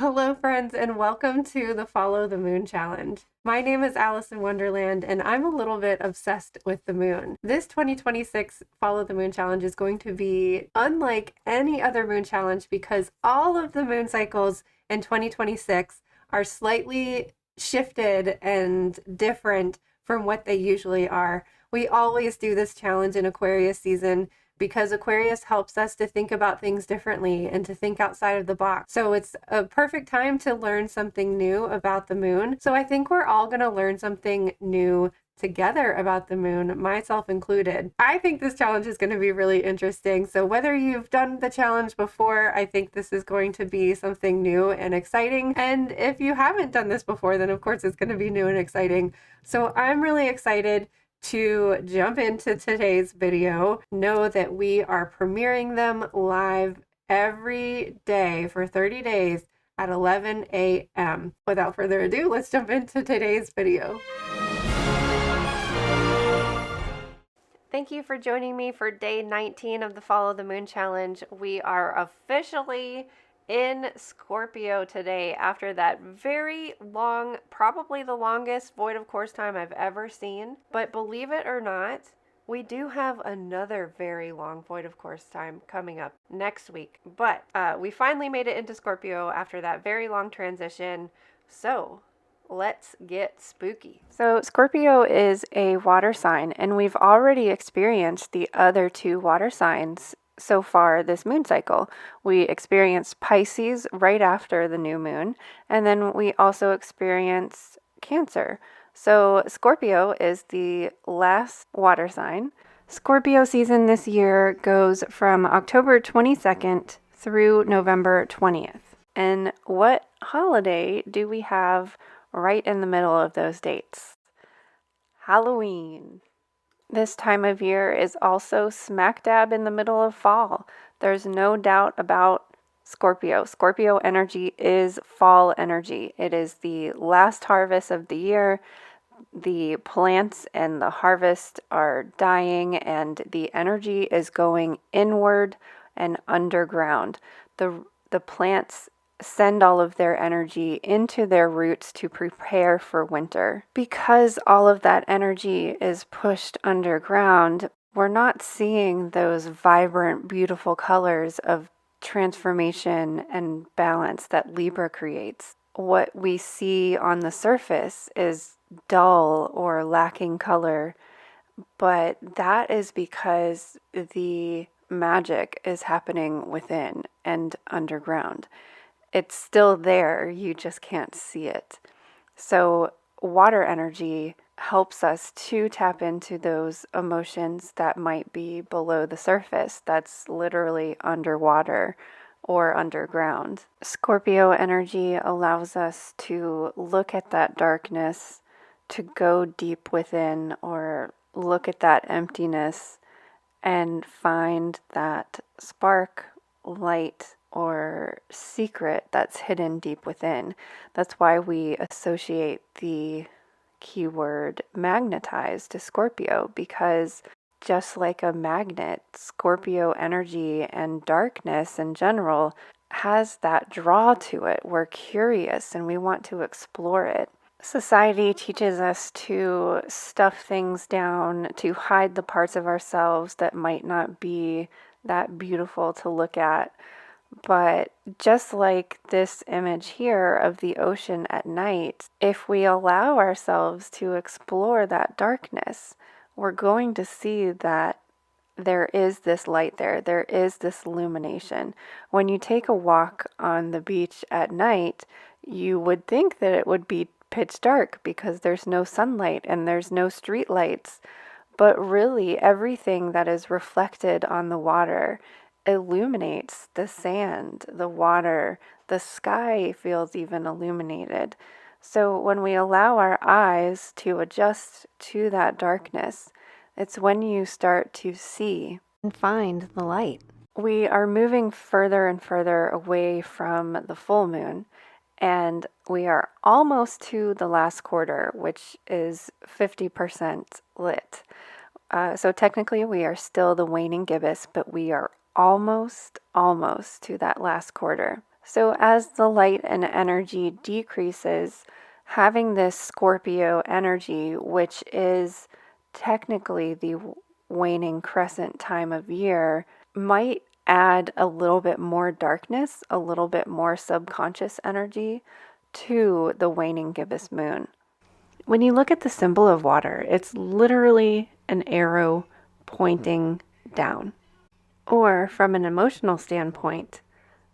Hello, friends, and welcome to the Follow the Moon Challenge. My name is Alice in Wonderland, and I'm a little bit obsessed with the moon. This 2026 Follow the Moon Challenge is going to be unlike any other moon challenge because all of the moon cycles in 2026 are slightly shifted and different from what they usually are. We always do this challenge in Aquarius season because Aquarius helps us to think about things differently and to think outside of the box. So it's a perfect time to learn something new about the moon. So I think we're all going to learn something new together about the moon, myself included. I think this challenge is going to be really interesting. So whether you've done the challenge before, I think this is going to be something new and exciting. And if you haven't done this before, then of course it's going to be new and exciting. So I'm really excited to jump into today's video. Know that we are premiering them live every day for 30 days at 11 a.m. Without further ado, let's jump into today's video. Thank you for joining me for day 19 of the Follow the Moon Challenge. We are officially in Scorpio today after that very long, probably the longest void of course time I've ever seen. But believe it or not, we do have another very long void of course time coming up next week. But we finally made it into Scorpio after that very long transition. So let's get spooky. So Scorpio is a water sign, and we've already experienced the other two water signs so far this moon cycle. We experienced Pisces right after the new moon, and then we also experienced Cancer. So Scorpio is the last water sign. Scorpio season this year goes from October 22nd through November 20th. And what holiday do we have right in the middle of those dates? Halloween. This time of year is also smack dab in the middle of fall. There's no doubt about Scorpio. Scorpio energy is fall energy. It is the last harvest of the year. The plants and the harvest are dying, and the energy is going inward and underground. The plants send all of their energy into their roots to prepare for winter. Because all of that energy is pushed underground, we're not seeing those vibrant, beautiful colors of transformation and balance that Libra creates. What we see on the surface is dull or lacking color, but that is because the magic is happening within and underground. It's still there, you just can't see it. So water energy helps us to tap into those emotions that might be below the surface, that's literally underwater or underground. Scorpio energy allows us to look at that darkness, to go deep within, or look at that emptiness and find that spark, light, or secret that's hidden deep within. That's why we associate the keyword magnetized to Scorpio, because just like a magnet, Scorpio energy and darkness in general has that draw to it. We're curious and we want to explore it. Society teaches us to stuff things down, to hide the parts of ourselves that might not be that beautiful to look at. But just like this image here of the ocean at night, if we allow ourselves to explore that darkness, we're going to see that there is this light there. There is this illumination. When you take a walk on the beach at night, you would think that it would be pitch dark because there's no sunlight and there's no street lights. But really, everything that is reflected on the water illuminates the sand, the water, the sky feels even illuminated. So when we allow our eyes to adjust to that darkness, it's when you start to see and find the light. We are moving further and further away from the full moon, and we are almost to the last quarter, which is 50% lit. So technically we are still the waning gibbous, but we are almost to that last quarter. So as the light and energy decreases, having this Scorpio energy, which is technically the waning crescent time of year, might add a little bit more darkness, a little bit more subconscious energy to the waning gibbous moon. When you look at the symbol of water, it's literally an arrow pointing down. Or from an emotional standpoint,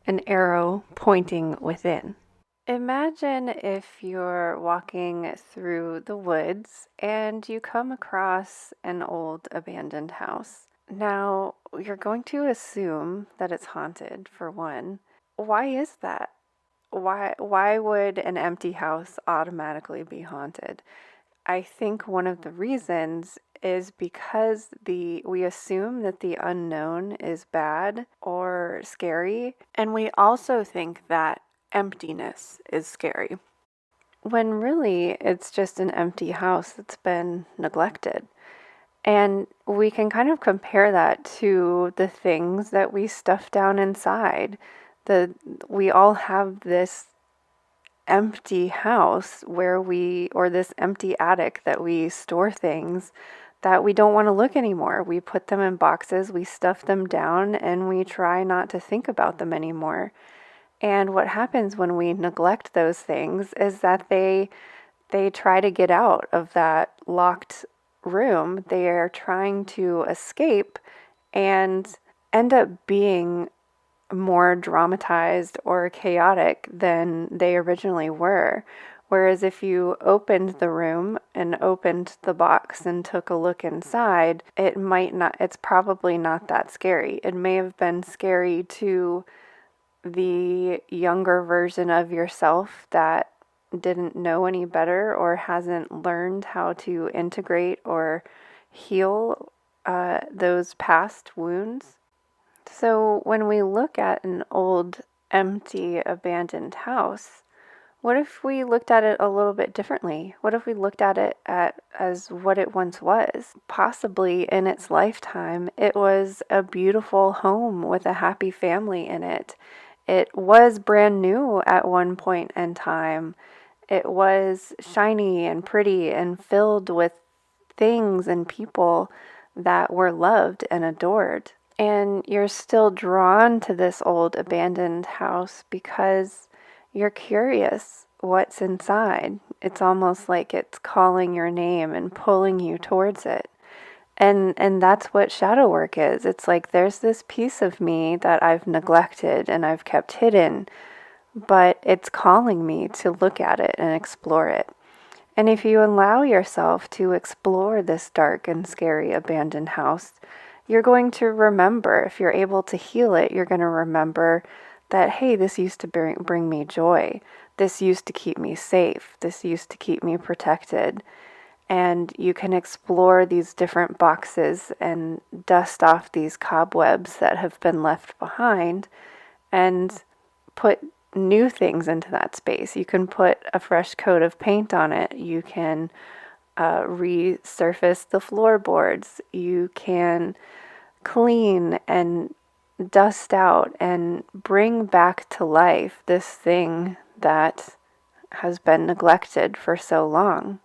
an arrow pointing within. Imagine if you're walking through the woods and you come across an old abandoned house. Now, you're going to assume that it's haunted, for one. Why is that? Why would an empty house automatically be haunted? I think one of the reasons is because we assume that the unknown is bad or scary, and we also think that emptiness is scary. When really it's just an empty house that's been neglected. And we can kind of compare that to the things that we stuff down inside. We all have this empty house or this empty attic that we store things that we don't want to look anymore. We put them in boxes, we stuff them down, and we try not to think about them anymore. And what happens when we neglect those things is that they try to get out of that locked room. They are trying to escape and end up being more dramatized or chaotic than they originally were. Whereas if you opened the room and opened the box and took a look inside, it's probably not that scary. It may have been scary to the younger version of yourself that didn't know any better or hasn't learned how to integrate or heal those past wounds. So when we look at an old, empty, abandoned house, what if we looked at it a little bit differently? What if we looked at it as what it once was? Possibly in its lifetime, it was a beautiful home with a happy family in it. It was brand new at one point in time. It was shiny and pretty and filled with things and people that were loved and adored. And you're still drawn to this old abandoned house because you're curious what's inside. It's almost like it's calling your name and pulling you towards it. And that's what shadow work is. It's like there's this piece of me that I've neglected and I've kept hidden, but it's calling me to look at it and explore it. And if you allow yourself to explore this dark and scary abandoned house, you're going to remember, if you're able to heal it, you're going to remember that, hey, this used to bring me joy. This used to keep me safe. This used to keep me protected. And you can explore these different boxes and dust off these cobwebs that have been left behind and put new things into that space. You can put a fresh coat of paint on it. You can resurface the floorboards. You can clean and dust out and bring back to life this thing that has been neglected for so long.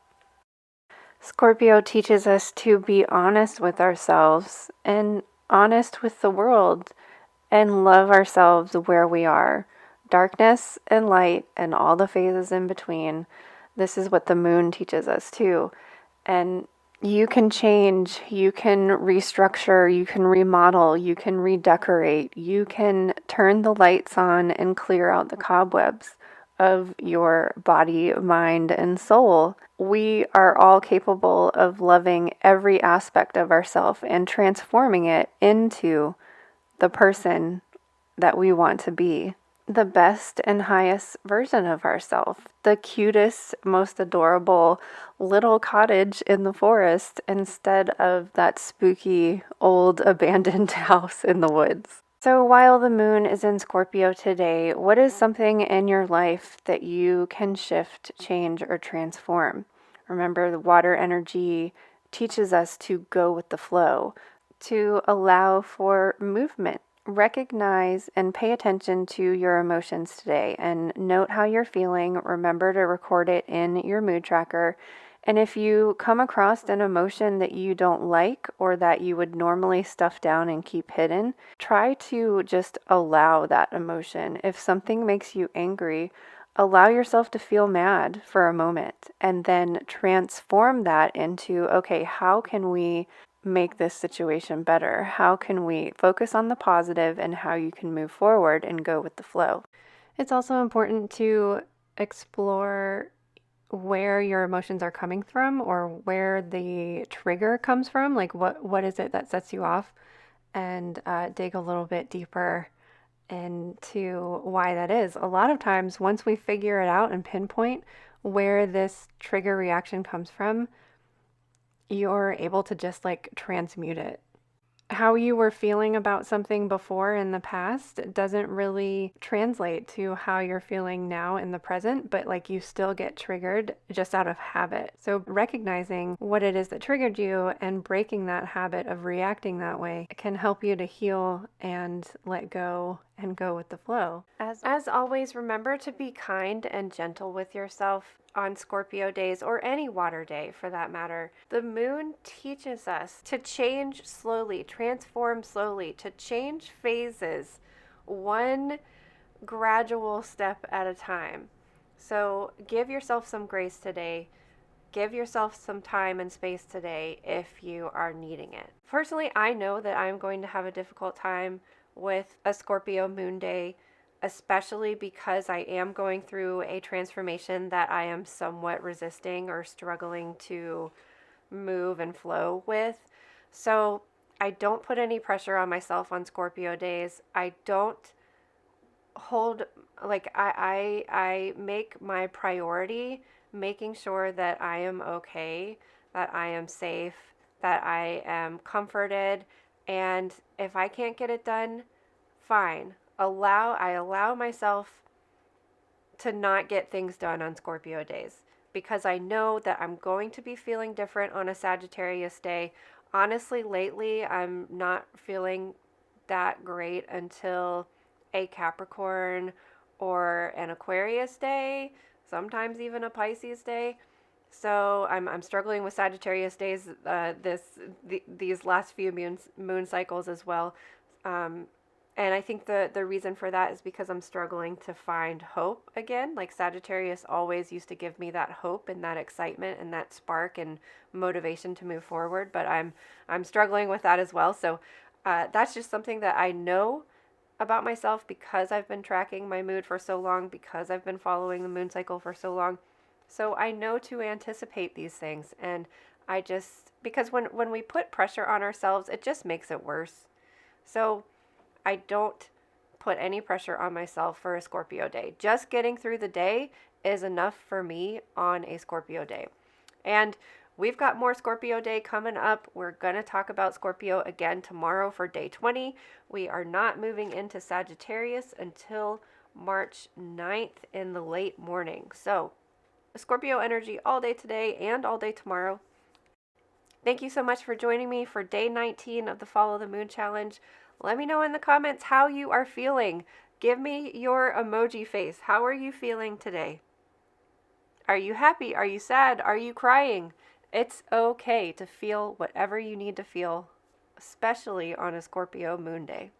Scorpio teaches us to be honest with ourselves and honest with the world and love ourselves where we are. Darkness and light and all the phases in between. This is what the moon teaches us too. And you can change, you can restructure, you can remodel, you can redecorate, you can turn the lights on and clear out the cobwebs of your body, mind, and soul. We are all capable of loving every aspect of ourselves and transforming it into the person that we want to be. The best and highest version of ourselves, the cutest, most adorable little cottage in the forest instead of that spooky old abandoned house in the woods. So while the moon is in Scorpio today, what is something in your life that you can shift, change, or transform? Remember, the water energy teaches us to go with the flow, to allow for movement Recognize and pay attention to your emotions today and note how you're feeling. Remember to record it in your mood tracker. And if you come across an emotion that you don't like or that you would normally stuff down and keep hidden, try to just allow that emotion. If something makes you angry, allow yourself to feel mad for a moment and then transform that into, okay, how can we make this situation better? How can we focus on the positive and how you can move forward and go with the flow? It's also important to explore where your emotions are coming from or where the trigger comes from. Like what is it that sets you off? And dig a little bit deeper into why that is. A lot of times, once we figure it out and pinpoint where this trigger reaction comes from, you're able to just like transmute it. How you were feeling about something before in the past doesn't really translate to how you're feeling now in the present, but like you still get triggered just out of habit. So recognizing what it is that triggered you and breaking that habit of reacting that way can help you to heal and let go and go with the flow. As always, remember to be kind and gentle with yourself on Scorpio days or any water day for that matter. The moon teaches us to change slowly, transform slowly, to change phases one gradual step at a time. So give yourself some grace today. Give yourself some time and space today if you are needing it. Personally, I know that I'm going to have a difficult time with a Scorpio moon day, especially because I am going through a transformation that I am somewhat resisting or struggling to move and flow with. So I don't put any pressure on myself on Scorpio days. I don't hold, like, I make my priority making sure that I am okay, that I am safe, that I am comforted, and if I can't get it done, fine. I allow myself to not get things done on Scorpio days because I know that I'm going to be feeling different on a Sagittarius day. Honestly, lately I'm not feeling that great until a Capricorn or an Aquarius day, sometimes even a Pisces day. So I'm struggling with Sagittarius days these last few moon cycles as well. Um, and I think the reason for that is because I'm struggling to find hope again. Like Sagittarius always used to give me that hope and that excitement and that spark and motivation to move forward, but I'm struggling with that as well. So that's just something that I know about myself because I've been tracking my mood for so long, because I've been following the moon cycle for so long. So I know to anticipate these things. And I just, because when we put pressure on ourselves, it just makes it worse. So I don't put any pressure on myself for a Scorpio day. Just getting through the day is enough for me on a Scorpio day. And we've got more Scorpio day coming up. We're going to talk about Scorpio again tomorrow for day 20. We are not moving into Sagittarius until March 9th in the late morning. So, Scorpio energy all day today and all day tomorrow. Thank you so much for joining me for day 19 of the Follow the Moon Challenge. Let me know in the comments how you are feeling. Give me your emoji face. How are you feeling today? Are you happy? Are you sad? Are you crying? It's okay to feel whatever you need to feel, especially on a Scorpio moon day.